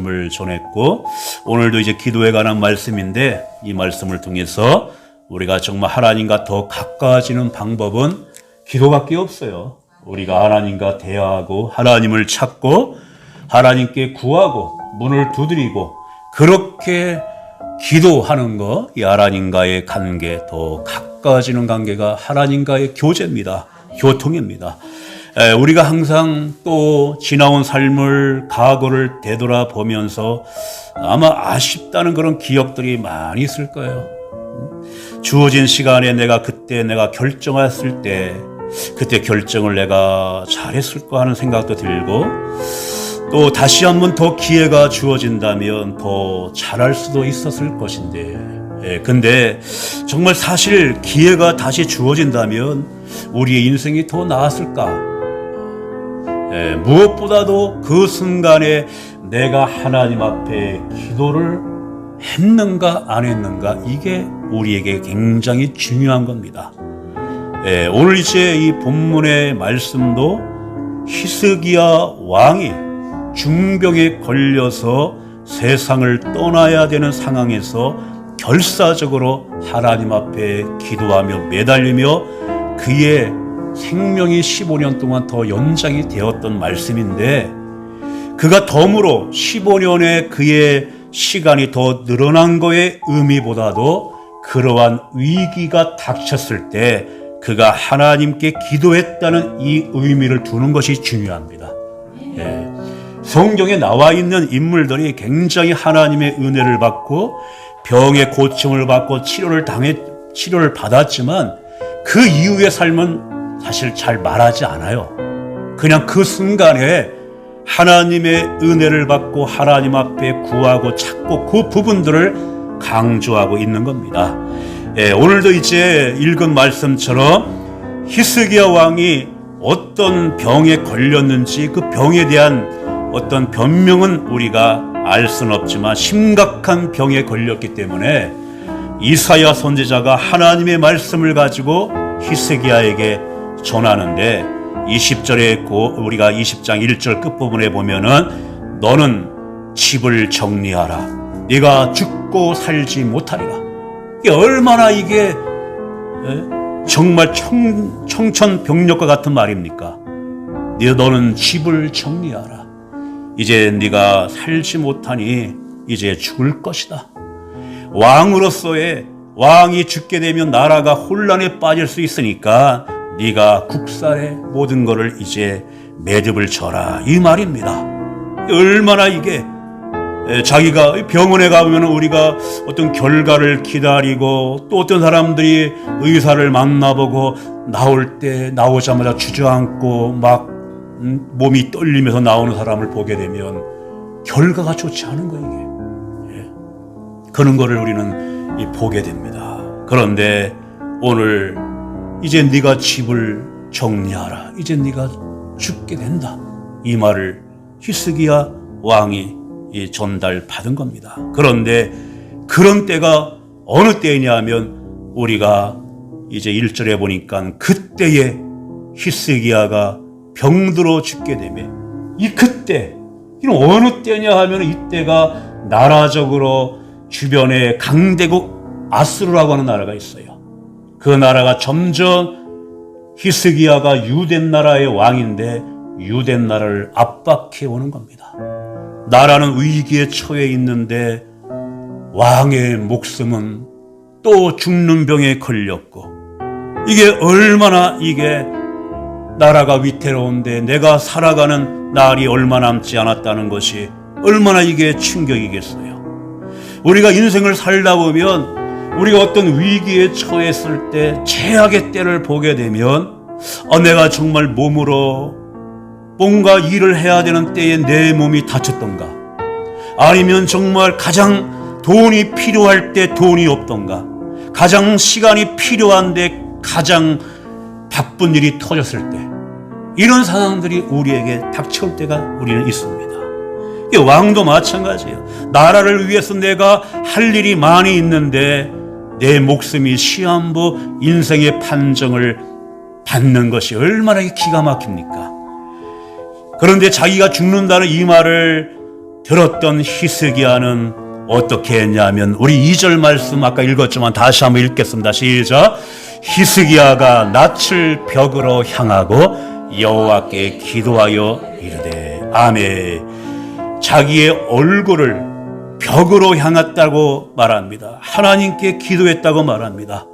을 전했고, 오늘도 이제 기도에 관한 말씀인데, 이 말씀을 통해서 우리가 정말 하나님과 더 가까워지는 방법은 기도밖에 없어요. 우리가 하나님과 대화하고 하나님을 찾고 하나님께 구하고 문을 두드리고 그렇게 기도하는 거, 이 하나님과의 관계, 더 가까워지는 관계가 하나님과의 교제입니다. 교통입니다. 우리가 항상 또 지나온 삶을, 과거를 되돌아보면서 아마 아쉽다는 그런 기억들이 많이 있을 거예요. 주어진 시간에 내가 결정했을 때, 그때 결정을 내가 잘했을까 하는 생각도 들고, 또 다시 한번 더 기회가 주어진다면 더 잘할 수도 있었을 것인데, 근데 정말 사실 기회가 다시 주어진다면 우리의 인생이 더 나았을까? 무엇보다도 그 순간에 내가 하나님 앞에 기도를 했는가 안 했는가, 이게 우리에게 굉장히 중요한 겁니다. 오늘 이제 이 본문의 말씀도 히스기야 왕이 중병에 걸려서 세상을 떠나야 되는 상황에서 결사적으로 하나님 앞에 기도하며 매달리며 그의 생명이 15년 동안 더 연장이 되었던 말씀인데, 그가 덤으로 15년의 그의 시간이 더 늘어난 거의 의미보다도 그러한 위기가 닥쳤을 때 그가 하나님께 기도했다는 이 의미를 두는 것이 중요합니다. 성경에 나와 있는 인물들이 굉장히 하나님의 은혜를 받고 병의 고침을 받고 치료를 받았지만 그 이후의 삶은 사실 잘 말하지 않아요. 그냥 그 순간에 하나님의 은혜를 받고 하나님 앞에 구하고 찾고 그 부분들을 강조하고 있는 겁니다. 오늘도 이제 읽은 말씀처럼 히스기야 왕이 어떤 병에 걸렸는지 그 병에 대한 어떤 변명은 우리가 알 수는 없지만 심각한 병에 걸렸기 때문에 이사야 선지자가 하나님의 말씀을 가지고 히스기야에게 전하는데, 20절에 우리가 20장 1절 끝부분에 보면은 너는 집을 정리하라. 네가 죽고 살지 못하리라. 이게 얼마나 이게 정말 청천벽력과 같은 말입니까? 너는 집을 정리하라. 이제 네가 살지 못하니 이제 죽을 것이다. 왕이 죽게 되면 나라가 혼란에 빠질 수 있으니까 네가 국살에 모든 것을 이제 매듭을 쳐라, 이 말입니다. 얼마나 이게 자기가 병원에 가면 우리가 어떤 결과를 기다리고, 또 어떤 사람들이 의사를 만나보고 나오자마자 주저앉고 막 몸이 떨리면서 나오는 사람을 보게 되면 결과가 좋지 않은 거예요, 이게. 그런 거를 우리는 보게 됩니다. 그런데 오늘 이제 네가 집을 정리하라. 이제 네가 죽게 된다. 이 말을 히스기야 왕이 전달받은 겁니다. 그런데 그런 때가 어느 때이냐 하면 우리가 이제 1절에 보니까 그때에 히스기야가 병들어 죽게 되면, 이 그때, 이는 어느 때냐 하면 이때가 나라적으로 주변에 강대국 아수르라고 하는 나라가 있어요. 그 나라가 점점, 히스기야가 유대 나라의 왕인데 유대 나라를 압박해 오는 겁니다. 나라는 위기에 처해 있는데 왕의 목숨은 또 죽는 병에 걸렸고, 이게 얼마나 이게 나라가 위태로운데 내가 살아가는 날이 얼마 남지 않았다는 것이 얼마나 이게 충격이겠어요. 우리가 인생을 살다 보면 우리가 어떤 위기에 처했을 때, 최악의 때를 보게 되면 내가 정말 몸으로 뭔가 일을 해야 되는 때에 내 몸이 다쳤던가, 아니면 정말 가장 돈이 필요할 때 돈이 없던가, 가장 시간이 필요한데 가장 바쁜 일이 터졌을 때, 이런 상황들이 우리에게 닥쳐올 때가 우리는 있습니다. 왕도 마찬가지예요. 나라를 위해서 내가 할 일이 많이 있는데 내 목숨이 시한부 인생의 판정을 받는 것이 얼마나 기가 막힙니까? 그런데 자기가 죽는다는 이 말을 들었던 히스기야는 어떻게 했냐면 우리 2절 말씀 아까 읽었지만 다시 한번 읽겠습니다. 시작. 히스기야가 낯을 벽으로 향하고 여호와께 기도하여 이르되 아멘. 자기의 얼굴을 벽으로 향했다고 말합니다. 하나님께 기도했다고 말합니다.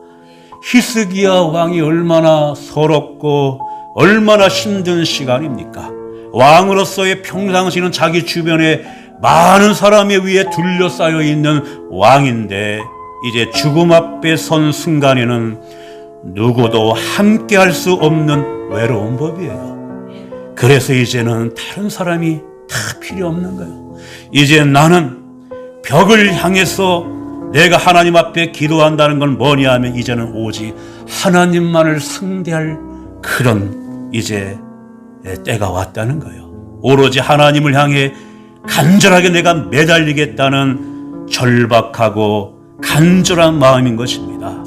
히스기야 왕이 얼마나 서럽고 얼마나 힘든 시간입니까? 왕으로서의 평상시는 자기 주변에 많은 사람에 의해 둘러싸여 있는 왕인데 이제 죽음 앞에 선 순간에는 누구도 함께 할 수 없는 외로운 법이에요. 그래서 이제는 다른 사람이 다 필요 없는 거예요. 이제 나는 벽을 향해서 내가 하나님 앞에 기도한다는 건 뭐냐 하면 이제는 오직 하나님만을 상대할 그런 이제 때가 왔다는 거예요. 오로지 하나님을 향해 간절하게 내가 매달리겠다는 절박하고 간절한 마음인 것입니다.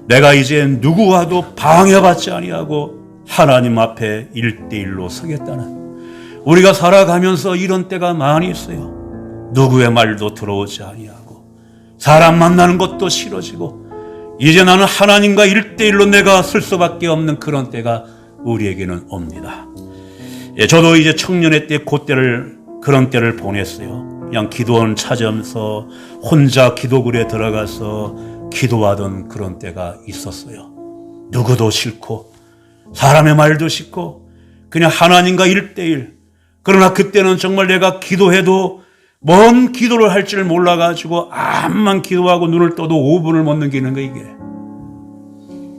내가 이제 누구와도 방해받지 아니하고 하나님 앞에 1대1로 서겠다는, 우리가 살아가면서 이런 때가 많이 있어요. 누구의 말도 들어오지 아니하고 사람 만나는 것도 싫어지고 이제 나는 하나님과 1대1로 내가 쓸 수밖에 없는 그런 때가 우리에게는 옵니다. 저도 이제 청년의 때 그런 때를 보냈어요. 그냥 기도원 찾으면서 혼자 기도굴에 들어가서 기도하던 그런 때가 있었어요. 누구도 싫고 사람의 말도 싫고 그냥 하나님과 1대1. 그러나 그때는 정말 내가 기도해도 뭔 기도를 할 줄 몰라가지고 암만 기도하고 눈을 떠도 5분을 못 넘기는 거 이게.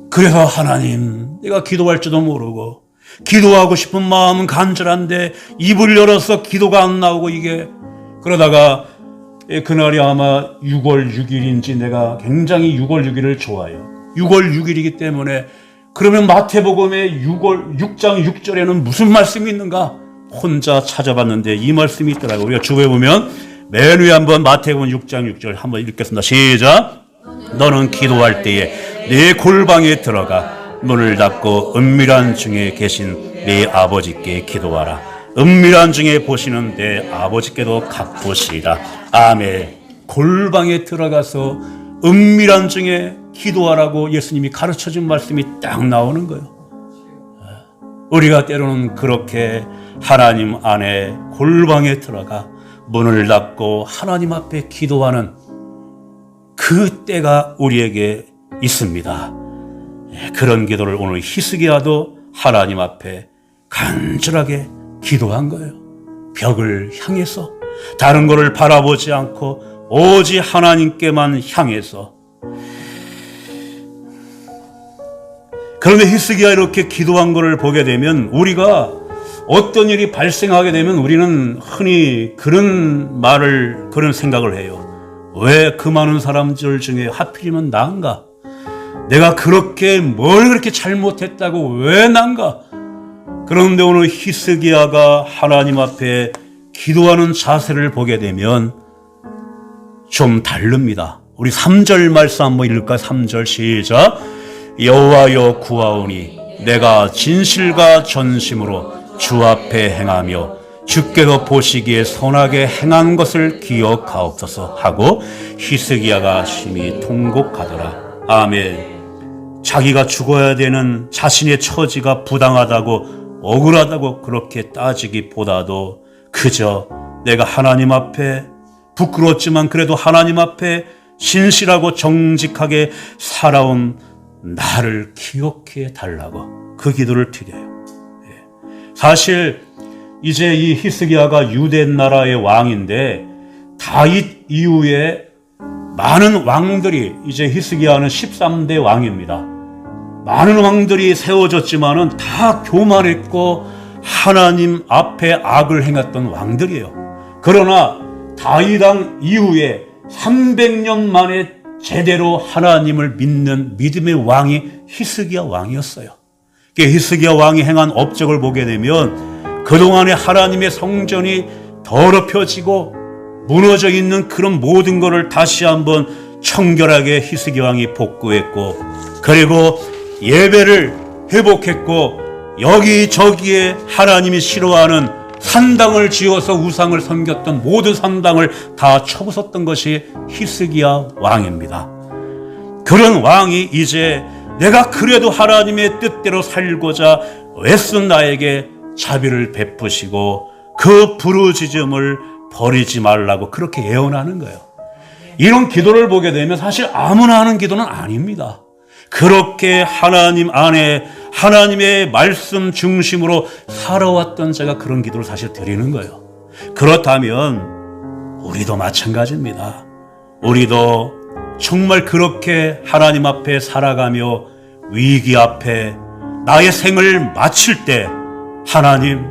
그래서 하나님, 내가 기도할 줄도 모르고 기도하고 싶은 마음은 간절한데 입을 열어서 기도가 안 나오고 이게. 그러다가 그날이 아마 6월 6일인지 내가 굉장히 6월 6일을 좋아해요. 6월 6일이기 때문에 그러면 마태복음의 6장 6절에는 무슨 말씀이 있는가? 혼자 찾아봤는데 이 말씀이 있더라고요. 우리가 주부에 보면 맨 위에 한번 마태복음 6장 6절 한번 읽겠습니다. 시작. 너는 기도할 때에 네 골방에 들어가 문을 닫고 은밀한 중에 계신 네 아버지께 기도하라. 은밀한 중에 보시는 내 아버지께도 갚으시리라. 아멘. 골방에 들어가서 은밀한 중에 기도하라고 예수님이 가르쳐준 말씀이 딱 나오는 거예요. 우리가 때로는 그렇게 하나님 안에 골방에 들어가 문을 닫고 하나님 앞에 기도하는 그 때가 우리에게 있습니다. 그런 기도를 오늘 히스기야도 하나님 앞에 간절하게 기도한 거예요. 벽을 향해서 다른 것을 바라보지 않고 오직 하나님께만 향해서. 그런데 히스기야 이렇게 기도한 것을 보게 되면 우리가 어떤 일이 발생하게 되면 우리는 흔히 그런 생각을 해요. 왜 그 많은 사람들 중에 하필이면 난가? 내가 그렇게 뭘 그렇게 잘못했다고 왜 난가? 그런데 오늘 히스기야가 하나님 앞에 기도하는 자세를 보게 되면 좀 다릅니다. 우리 3절 말씀 한번 읽을까? 3절 시작. 여호와여 구하오니 내가 진실과 전심으로 주 앞에 행하며 주께서 보시기에 선하게 행한 것을 기억하옵소서 하고 히스기야가 심히 통곡하더라. 아멘. 자기가 죽어야 되는 자신의 처지가 부당하다고 억울하다고 그렇게 따지기보다도 그저 내가 하나님 앞에 부끄럽지만 그래도 하나님 앞에 신실하고 정직하게 살아온 나를 기억해 달라고 그 기도를 드려요. 사실 이제 이 히스기야가 유대 나라의 왕인데 다윗 이후에 많은 왕들이, 이제 히스기야는 13대 왕입니다. 많은 왕들이 세워졌지만은 다 교만했고 하나님 앞에 악을 행했던 왕들이에요. 그러나 다윗 왕 이후에 300년 만에 제대로 하나님을 믿는 믿음의 왕이 히스기야 왕이었어요. 히스기야 왕이 행한 업적을 보게 되면 그동안에 하나님의 성전이 더럽혀지고 무너져 있는 그런 모든 것을 다시 한번 청결하게 히스기야 왕이 복구했고, 그리고 예배를 회복했고, 여기저기에 하나님이 싫어하는 산당을 지어서 우상을 섬겼던 모든 산당을 다 쳐부쉈던 것이 히스기야 왕입니다. 그런 왕이 이제 내가 그래도 하나님의 뜻대로 살고자 애쓴 나에게 자비를 베푸시고 그 부르짖음을 버리지 말라고 그렇게 예언하는 거예요. 이런 기도를 보게 되면 사실 아무나 하는 기도는 아닙니다. 그렇게 하나님 안에 하나님의 말씀 중심으로 살아왔던 제가 그런 기도를 사실 드리는 거예요. 그렇다면 우리도 마찬가지입니다. 우리도 정말 그렇게 하나님 앞에 살아가며 위기 앞에 나의 생을 마칠 때 하나님,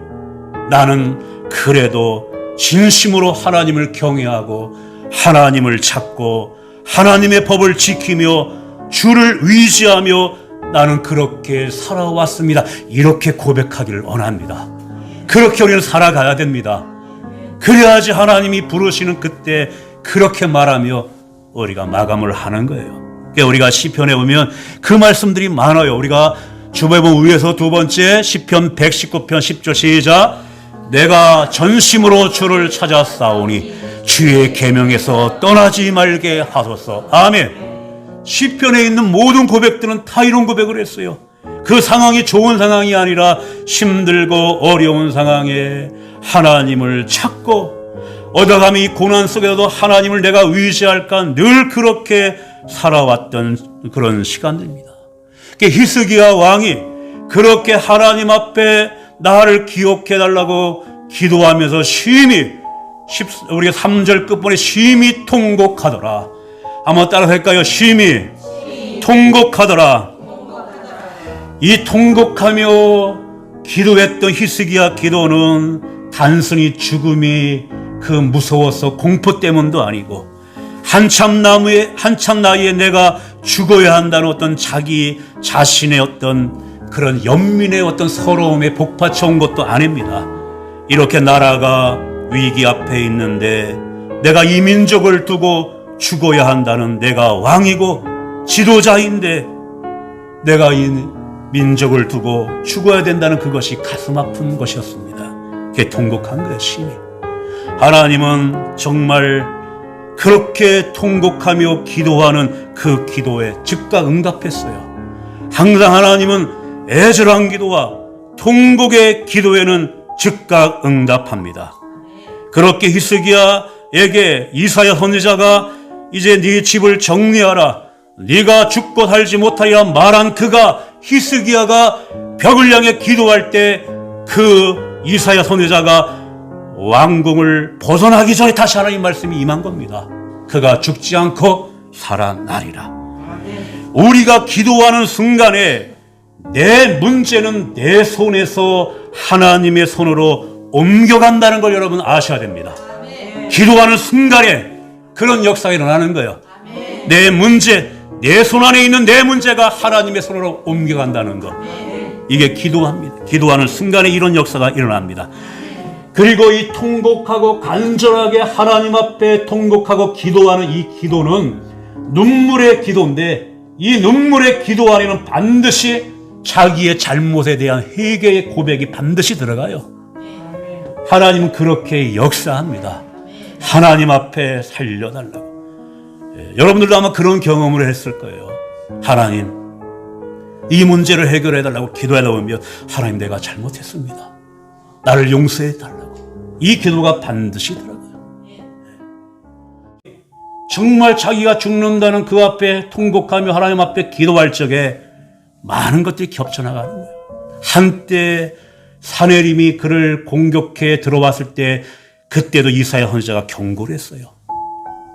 나는 그래도 진심으로 하나님을 경외하고 하나님을 찾고 하나님의 법을 지키며 주를 의지하며 나는 그렇게 살아왔습니다. 이렇게 고백하기를 원합니다. 그렇게 우리는 살아가야 됩니다. 그래야지 하나님이 부르시는 그때 그렇게 말하며 우리가 마감을 하는 거예요. 그러니까 우리가 시편에 보면 그 말씀들이 많아요. 우리가 주보본 위에서 두 번째 시편 119편 10절 시작. 내가 전심으로 주를 찾아 싸우니 주의 계명에서 떠나지 말게 하소서. 아멘. 시편에 있는 모든 고백들은 다 이런 고백을 했어요. 그 상황이 좋은 상황이 아니라 힘들고 어려운 상황에 하나님을 찾고 얻어감이 고난 속에서도 하나님을 내가 의지할까 늘 그렇게 살아왔던 그런 시간들입니다. 히스기야 왕이 그렇게 하나님 앞에 나를 기억해달라고 기도하면서 심히 우리가 3절 끝부분에 심히 통곡하더라. 한번 따라 할까요? 심히 통곡하더라. 이 통곡하며 기도했던 히스기야 기도는 단순히 죽음이 그 무서워서 공포 때문도 아니고 한참 나이에 내가 죽어야 한다는 어떤 자기 자신의 어떤 그런 연민의 어떤 서러움에 복받쳐 온 것도 아닙니다. 이렇게 나라가 위기 앞에 있는데 내가 이 민족을 두고 죽어야 한다는, 내가 왕이고 지도자인데 내가 이 민족을 두고 죽어야 된다는 그것이 가슴 아픈 것이었습니다. 그게 통곡한 거예요. 심히. 하나님은 정말 그렇게 통곡하며 기도하는 그 기도에 즉각 응답했어요. 항상 하나님은 애절한 기도와 통곡의 기도에는 즉각 응답합니다. 그렇게 히스기야에게 이사야 선지자가 이제 네 집을 정리하라, 네가 죽고 살지 못하리라 말한 그가, 히스기야가 벽을 향해 기도할 때 그 이사야 선지자가 왕궁을 벗어나기 전에 다시 하나님 말씀이 임한 겁니다. 그가 죽지 않고 살아나리라. 우리가 기도하는 순간에 내 문제는 내 손에서 하나님의 손으로 옮겨간다는 걸 여러분 아셔야 됩니다. 기도하는 순간에 그런 역사가 일어나는 거예요. 내 문제, 내 손 안에 있는 내 문제가 하나님의 손으로 옮겨간다는 것. 이게 기도합니다. 기도하는 순간에 이런 역사가 일어납니다. 그리고 이 통곡하고 간절하게 하나님 앞에 통곡하고 기도하는 이 기도는 눈물의 기도인데, 이 눈물의 기도 안에는 반드시 자기의 잘못에 대한 회개의 고백이 반드시 들어가요. 하나님은 그렇게 역사합니다. 하나님 앞에 살려달라고. 여러분들도 아마 그런 경험을 했을 거예요. 하나님, 이 문제를 해결해달라고 기도하다 보면 하나님, 내가 잘못했습니다. 나를 용서해달라고. 이 기도가 반드시 들어가요. 정말 자기가 죽는다는 그 앞에 통곡하며 하나님 앞에 기도할 적에 많은 것들이 겹쳐나가는 거예요. 한때 사내림이 그를 공격해 들어왔을 때 그때도 이사야 선지자가 경고를 했어요.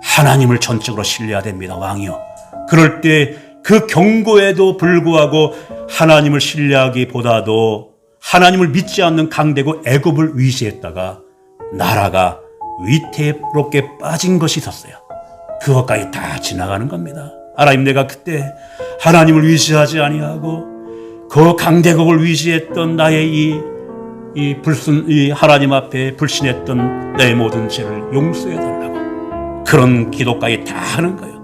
하나님을 전적으로 신뢰해야 됩니다, 왕이요. 그럴 때 그 경고에도 불구하고 하나님을 신뢰하기보다도 하나님을 믿지 않는 강대국 애굽을 의지했다가 나라가 위태롭게 빠진 것이 있었어요. 그것까지 다 지나가는 겁니다. 하나님, 내가 그때 하나님을 의지하지 아니하고 그 강대국을 의지했던 나의 이 하나님 앞에 불신했던 내 모든 죄를 용서해달라고. 그런 기도까지 다 하는 거예요.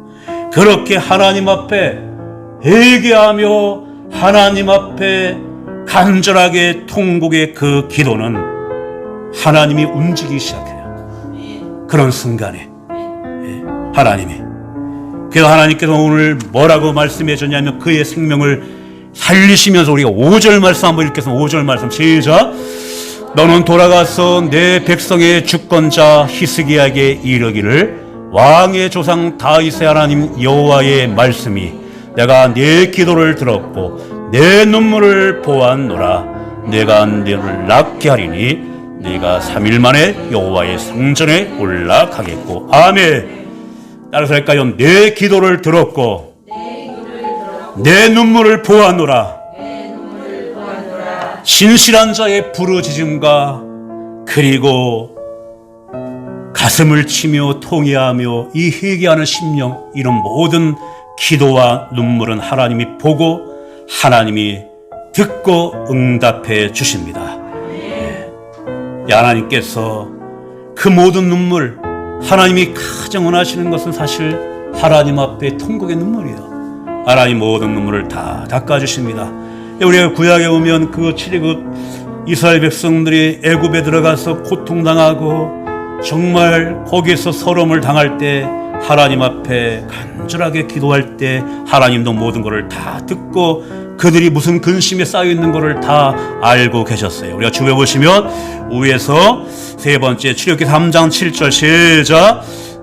그렇게 하나님 앞에 회개하며 하나님 앞에 간절하게 통곡의 그 기도는 하나님이 움직이기 시작해요. 그런 순간에 하나님이, 그래서 하나님께서 오늘 뭐라고 말씀해 줬냐면 그의 생명을 살리시면서, 우리가 5절 말씀 한번 읽겠습니다. 5절 말씀 시작. 너는 돌아가서 내 백성의 주권자 히스기야에게 이르기를, 왕의 조상 다윗의 하나님 여호와의 말씀이 내가 네 기도를 들었고 내 눈물을 보았노라. 내가 너를 낫게 하리니 네가 3일 만에 여호와의 성전에 올라가겠고. 아멘. 따라서 할까요? 내 기도를 들었고 내 눈물을 보았노라. 신실한 자의 부르짖음과 그리고 가슴을 치며 통회하며 이 회개하는 심령, 이런 모든 기도와 눈물은 하나님이 보고 하나님이 듣고 응답해 주십니다. 하나님께서 그 모든 눈물, 하나님이 가장 원하시는 것은 사실 하나님 앞에 통곡의 눈물이에요. 하나님 모든 눈물을 다 닦아주십니다. 우리가 구약에 오면 그 출애굽 이스라엘 백성들이 애굽에 들어가서 고통당하고 정말 거기에서 서름을 당할 때 하나님 앞에 간절하게 기도할 때 하나님도 모든 것을 다 듣고 그들이 무슨 근심에 쌓여 있는 것을 다 알고 계셨어요. 우리가 주변에 보시면 위에서 세 번째 출애굽기 3장 7절 시작.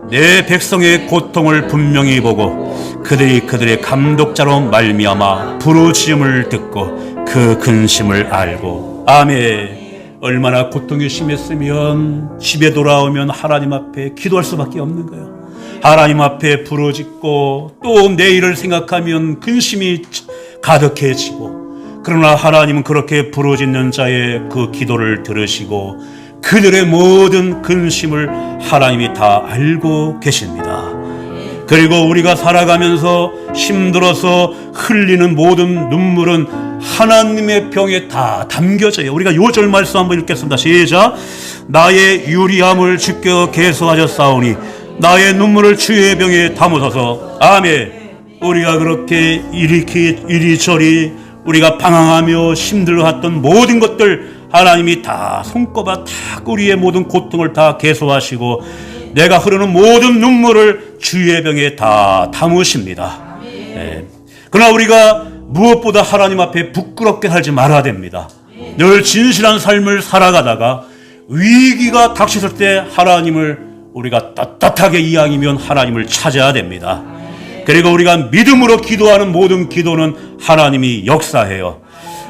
내 백성의 고통을 분명히 보고 그들의 감독자로 말미암아 부르짖음을 듣고 그 근심을 알고. 아멘. 얼마나 고통이 심했으면 집에 돌아오면 하나님 앞에 기도할 수밖에 없는 거예요. 하나님 앞에 부르짖고 또 내일을 생각하면 근심이 가득해지고, 그러나 하나님은 그렇게 부르짖는 자의 그 기도를 들으시고 그들의 모든 근심을 하나님이 다 알고 계십니다. 그리고 우리가 살아가면서 힘들어서 흘리는 모든 눈물은 하나님의 병에 다 담겨져요. 우리가 요절 말씀 한번 읽겠습니다. 시작. 나의 유리함을 주께 계수하셨사오니 나의 눈물을 주의 병에 담으소서. 아멘. 우리가 그렇게 이리저리 우리가 방황하며 힘들어했던 모든 것들 하나님이 다 손꼽아 다 우리의 모든 고통을 다 계수하시고 내가 흐르는 모든 눈물을 주의 병에 다 담으십니다. 그러나 우리가 무엇보다 하나님 앞에 부끄럽게 살지 말아야 됩니다. 늘 진실한 삶을 살아가다가 위기가 닥쳤을 때 하나님을 우리가 떳떳하게 이야기면 하나님을 찾아야 됩니다. 그리고 우리가 믿음으로 기도하는 모든 기도는 하나님이 역사해요.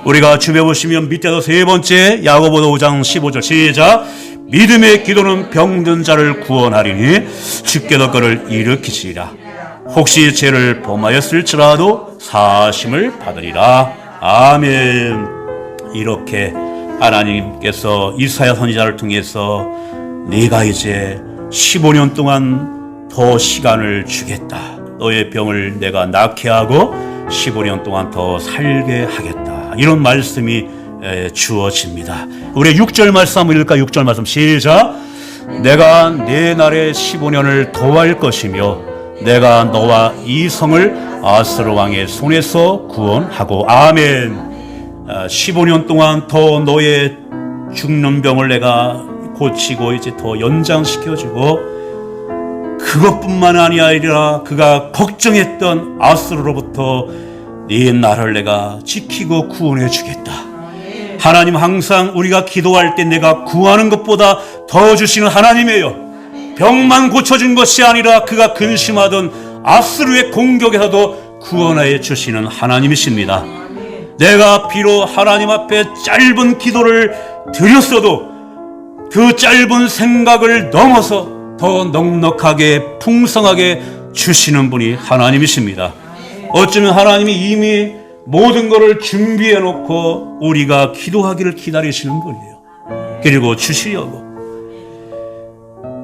우리가 주변에 보시면 밑에서 세 번째 야고보서 5장 15절 시작. 믿음의 기도는 병든 자를 구원하리니 주께서 그를 일으키시리라. 혹시 죄를 범하였을지라도 사심을 받으리라. 아멘. 이렇게 하나님께서 이사야 선지자를 통해서 네가 이제 15년 동안 더 시간을 주겠다. 너의 병을 내가 낫게 하고 15년 동안 더 살게 하겠다. 이런 말씀이 주어집니다. 우리 6절 말씀 한번 읽을까? 6절 말씀 시작. 내가 내 날에 15년을 더할 것이며 내가 너와 이 성을 아스로 왕의 손에서 구원하고. 아멘. 15년 동안 더 너의 죽는 병을 내가 고치고 이제 더 연장시켜주고, 그것뿐만 아니라 그가 걱정했던 아스로로부터 네 나라를 내가 지키고 구원해 주겠다. 하나님 항상 우리가 기도할 때 내가 구하는 것보다 더 주시는 하나님이에요. 병만 고쳐준 것이 아니라 그가 근심하던 아스루의 공격에서도 구원해 주시는 하나님이십니다. 내가 비록 하나님 앞에 짧은 기도를 드렸어도 그 짧은 생각을 넘어서 더 넉넉하게 풍성하게 주시는 분이 하나님이십니다. 어쩌면 하나님이 이미 모든 것을 준비해 놓고 우리가 기도하기를 기다리시는 분이에요. 그리고 주시려고.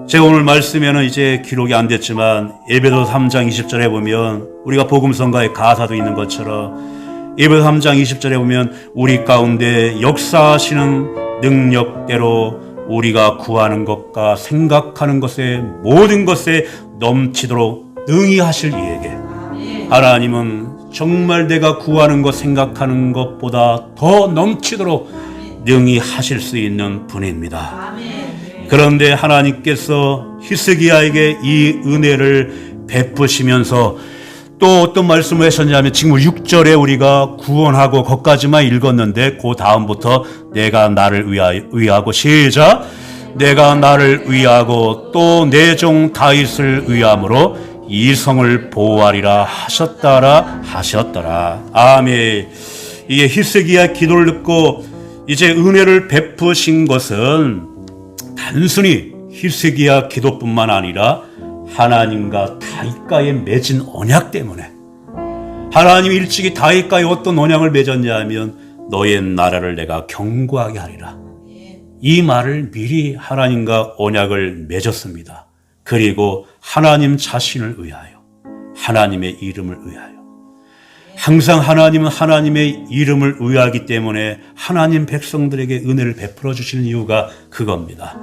제가 오늘 말씀에는 이제 기록이 안 됐지만 에베소 3장 20절에 보면 우리가 복음성가의 가사도 있는 것처럼 에베소 3장 20절에 보면 우리 가운데 역사하시는 능력대로 우리가 구하는 것과 생각하는 것에 모든 것에 넘치도록 능히 하실 이에게. 하나님은 정말 내가 구하는 것 생각하는 것보다 더 넘치도록 능히 하실 수 있는 분입니다. 그런데 하나님께서 히스기야에게 이 은혜를 베푸시면서 또 어떤 말씀을 하셨냐면 지금 6절에 우리가 구원하고 거기까지만 읽었는데 그 다음부터 내가 나를 위하고 시작. 내가 나를 위하고 또 내 종 다윗을 위함으로 이 성을 보호하리라 하셨더라. 아멘. 이게 히스기야 기도를 듣고 이제 은혜를 베푸신 것은 단순히 히스기야 기도뿐만 아니라 하나님과 다윗과의 맺은 언약 때문에, 하나님이 일찍이 다윗과의 어떤 언약을 맺었냐 하면 너의 나라를 내가 견고하게 하리라. 이 말을 미리 하나님과 언약을 맺었습니다. 그리고 하나님 자신을 위하여, 하나님의 이름을 위하여. 항상 하나님은 하나님의 이름을 위하기 때문에 하나님 백성들에게 은혜를 베풀어 주시는 이유가 그겁니다.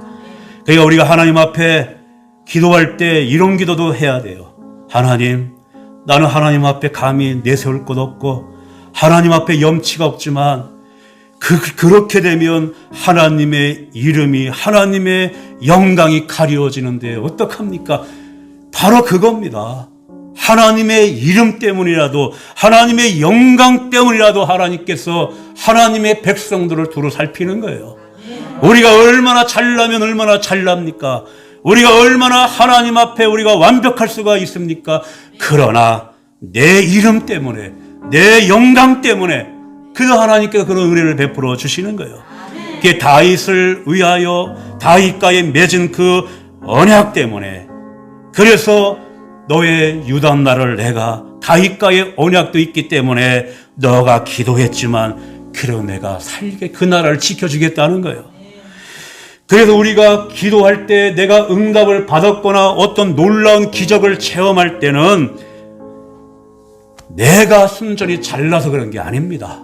그러니까 우리가 하나님 앞에 기도할 때 이런 기도도 해야 돼요. 하나님, 나는 하나님 앞에 감히 내세울 것 없고 하나님 앞에 염치가 없지만 그렇게 되면 하나님의 이름이, 하나님의 영광이 가리워지는데 어떡합니까? 바로 그겁니다. 하나님의 이름 때문이라도, 하나님의 영광 때문이라도 하나님께서 하나님의 백성들을 두루 살피는 거예요. 우리가 얼마나 잘나면 얼마나 잘납니까? 우리가 얼마나 하나님 앞에 우리가 완벽할 수가 있습니까? 그러나 내 이름 때문에, 내 영광 때문에 그 하나님께서 그런 은혜를 베풀어 주시는 거예요. 그게 다윗을 위하여 다윗과의 맺은 그 언약 때문에. 그래서 너의 유다 나라를 내가, 다윗과의 언약도 있기 때문에 너가 기도했지만 그래도 내가 살게 그 나라를 지켜주겠다는 거예요. 그래서 우리가 기도할 때 내가 응답을 받았거나 어떤 놀라운 기적을 체험할 때는 내가 순전히 잘나서 그런 게 아닙니다.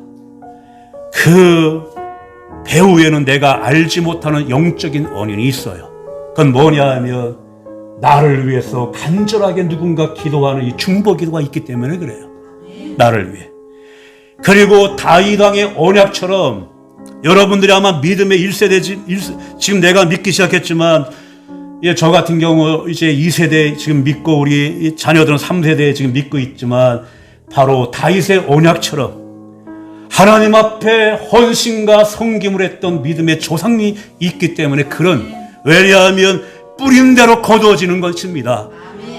그 배후에는 내가 알지 못하는 영적인 원인이 있어요. 그건 뭐냐 하면 나를 위해서 간절하게 누군가 기도하는 이 중보 기도가 있기 때문에 그래요. 나를 위해. 그리고 다윗 왕의 언약처럼 여러분들이 아마 믿음의 1세대, 지금 내가 믿기 시작했지만 저 같은 경우 이제 2세대 지금 믿고 우리 자녀들은 3세대에 지금 믿고 있지만 바로 다윗의 언약처럼 하나님 앞에 헌신과 섬김을 했던 믿음의 조상이 있기 때문에 왜냐하면 뿌린 대로 거두어지는 것입니다.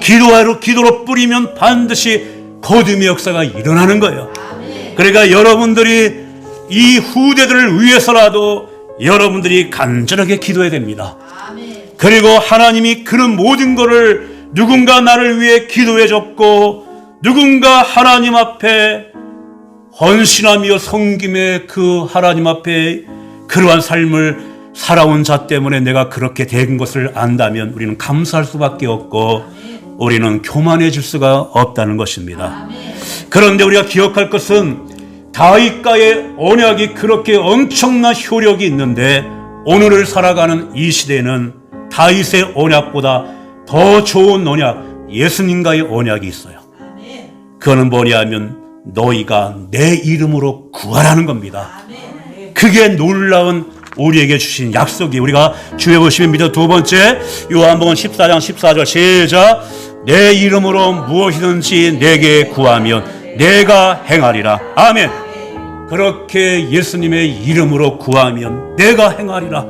기도로 뿌리면 반드시 거둠의 역사가 일어나는 거예요. 그러니까 여러분들이 이 후대들을 위해서라도 여러분들이 간절하게 기도해야 됩니다. 그리고 하나님이 그런 모든 것을 누군가 나를 위해 기도해 줬고 누군가 하나님 앞에 헌신하며 섬김의 그 하나님 앞에 그러한 삶을 살아온 자 때문에 내가 그렇게 된 것을 안다면 우리는 감사할 수밖에 없고 우리는 교만해질 수가 없다는 것입니다. 그런데 우리가 기억할 것은 다윗과의 언약이 그렇게 엄청난 효력이 있는데 오늘을 살아가는 이 시대에는 다윗의 언약보다 더 좋은 언약, 예수님과의 언약이 있어요. 그거는 뭐냐면 너희가 내 이름으로 구하라는 겁니다. 그게 놀라운 우리에게 주신 약속이. 우리가 주에 보시면 믿어 두 번째 요한복음 14장 14절 시작. 내 이름으로 무엇이든지 내게 구하면 내가 행하리라. 아멘. 그렇게 예수님의 이름으로 구하면 내가 행하리라.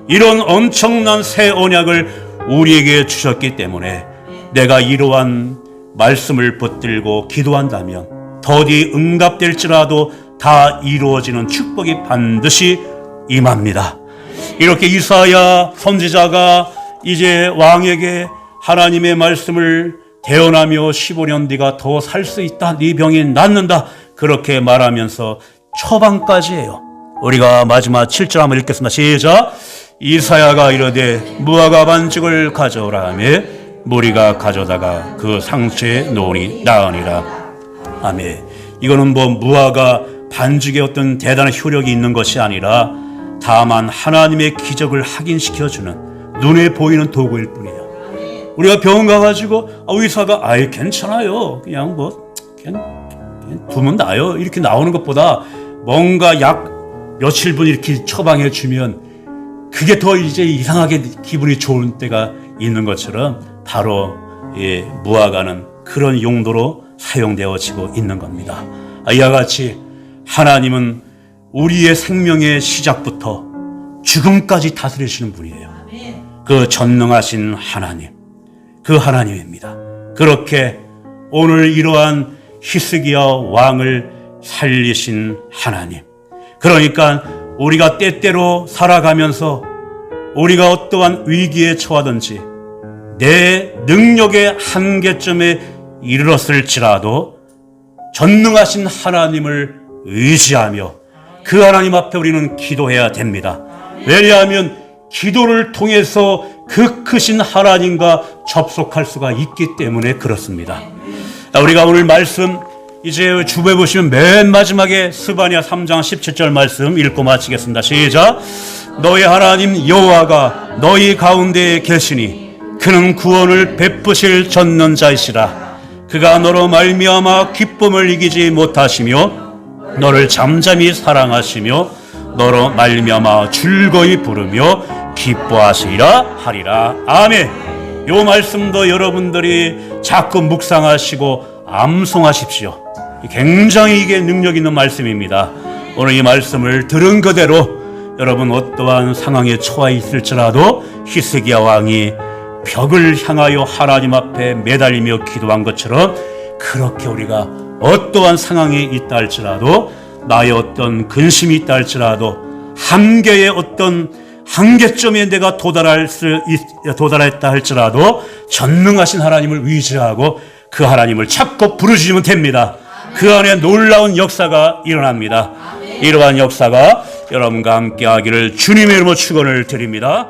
이런 엄청난 새 언약을 우리에게 주셨기 때문에 내가 이러한 말씀을 붙들고 기도한다면 더디 응답될지라도 다 이루어지는 축복이 반드시 임합니다. 이렇게 이사야 선지자가 이제 왕에게 하나님의 말씀을 대언하며 15년 네가 더 살 수 있다, 네 병이 낫는다 그렇게 말하면서 처방까지 해요. 우리가 마지막 7절 한번 읽겠습니다. 시작. 이사야가 이르되 무화과 반죽을 가져오라 하며 무리가 가져다가 그 상처에 놓으니 나으니라. 아멘. 이거는 무화과 반죽에 어떤 대단한 효력이 있는 것이 아니라 다만 하나님의 기적을 확인시켜주는 눈에 보이는 도구일 뿐이에요. 우리가 병원 가가지고 의사가 아예 괜찮아요, 그냥 두면 나요 이렇게 나오는 것보다 뭔가 며칠분 이렇게 처방해 주면 그게 더 이제 이상하게 기분이 좋은 때가 있는 것처럼 바로 무화과는 그런 용도로 사용되어지고 있는 겁니다. 이와 같이 하나님은 우리의 생명의 시작부터 죽음까지 다스리시는 분이에요. 그 전능하신 하나님, 그 하나님입니다. 그렇게 오늘 이러한 히스기야 왕을 살리신 하나님, 그러니까 우리가 때때로 살아가면서 우리가 어떠한 위기에 처하든지 내 능력의 한계점에 이르렀을지라도 전능하신 하나님을 의지하며 그 하나님 앞에 우리는 기도해야 됩니다. 왜냐하면 기도를 통해서 그 크신 하나님과 접속할 수가 있기 때문에 그렇습니다. 우리가 오늘 말씀 이제 주부에 보시면 맨 마지막에 스바냐 3장 17절 말씀 읽고 마치겠습니다. 시작. 너희 하나님 여호와가 너희 가운데에 계시니 그는 구원을 베푸실 전능 자이시라. 그가 너로 말미암아 기쁨을 이기지 못하시며 너를 잠잠히 사랑하시며 너로 말미암아 즐거이 부르며 기뻐하시리라 하리라. 아멘. 요 말씀도 여러분들이 자꾸 묵상하시고 암송하십시오. 굉장히 이게 능력 있는 말씀입니다. 오늘 이 말씀을 들은 그대로 여러분 어떠한 상황에 처해 있을지라도 히스기야 왕이 벽을 향하여 하나님 앞에 매달리며 기도한 것처럼 그렇게 우리가 어떠한 상황에 있다 할지라도 나의 어떤 근심이 있다 할지라도 한계의 어떤 한계점에 내가 도달했다 할지라도 전능하신 하나님을 의지하고 그 하나님을 찾고 부르시면 됩니다. 그 안에 놀라운 역사가 일어납니다. 이러한 역사가 여러분과 함께 하기를 주님의 이름으로 축원을 드립니다.